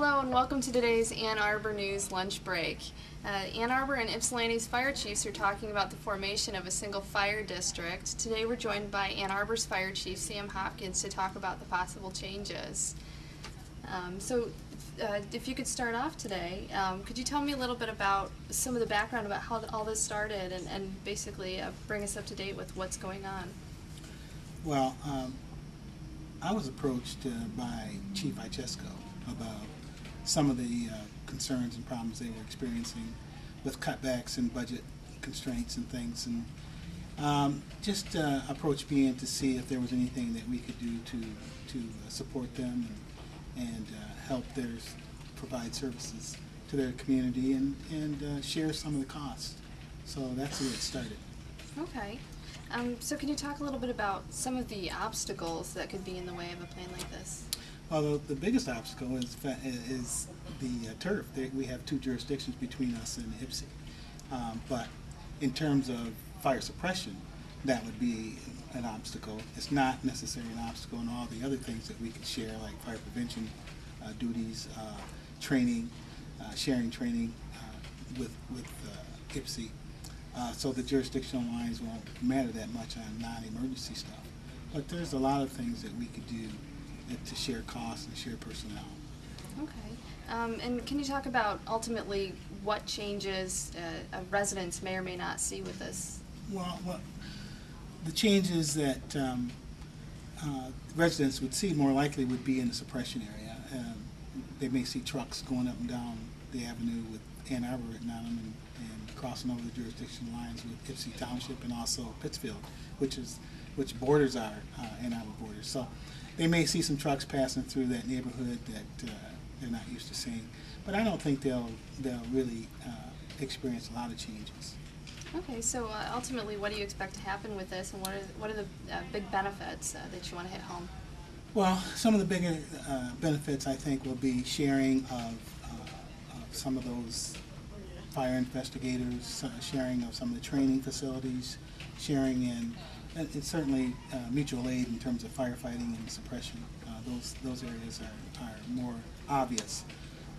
Hello and welcome to today's Ann Arbor News Lunch Break. Ann Arbor and Ypsilanti's fire chiefs are talking about the formation of a single fire district. Today we're joined by Ann Arbor's fire chief, Sam Hopkins, to talk about the possible changes. If you could start off today, could you tell me a little bit about some of the background about how all this started and basically bring us up to date with what's going on? Well, I was approached by Chief Ichesco about some of the concerns and problems they were experiencing with cutbacks and budget constraints and things, and just approached me in to see if there was anything that we could do to support them and help theirs provide services to their community and share some of the costs. So that's where it started. Okay. So can you talk a little bit about some of the obstacles that could be in the way of a plan like this? Well, the biggest obstacle is the turf. We have two jurisdictions between us and Ypsi. But in terms of fire suppression, that would be an obstacle. It's not necessarily an obstacle in all the other things that we could share, like fire prevention duties, training, sharing training with Ypsi. So the jurisdictional lines won't matter that much on non-emergency stuff. But there's a lot of things that we could do to share costs and share personnel. Okay. And can you talk about ultimately what changes residents may or may not see with this? Well, the changes that residents would see more likely would be in the suppression area. They may see trucks going up and down the avenue with Ann Arbor written on them and crossing over the jurisdictional lines with Ypsi Township and also Pittsfield, which borders our Ann Arbor borders. So they may see some trucks passing through that neighborhood that they're not used to seeing, but I don't think they'll really experience a lot of changes. Okay, so ultimately, what do you expect to happen with this, and what are the big benefits that you want to hit home? Well, some of the bigger benefits, I think, will be sharing of some of those fire investigators, sharing of some of the training facilities, sharing in, and certainly mutual aid in terms of firefighting and suppression. Those areas are more obvious,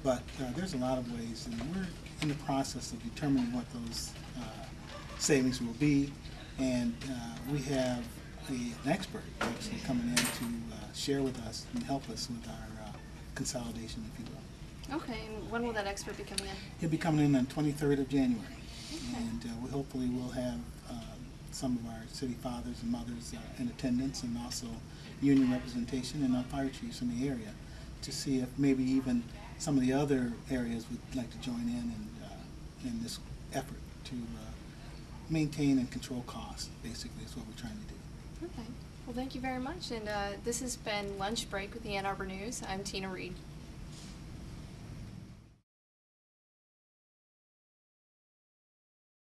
but there's a lot of ways, and we're in the process of determining what those savings will be, and we have an expert actually coming in to share with us and help us with our consolidation, if you will. Okay, and when will that expert be coming in? He'll be coming in on 23rd of January, okay. And hopefully we'll have some of our city fathers and mothers in attendance, and also union representation and our fire chiefs in the area to see if maybe even some of the other areas would like to join in this effort to maintain and control costs, basically, is what we're trying to do. Okay. Well, thank you very much. And this has been Lunch Break with the Ann Arbor News. I'm Tina Reed.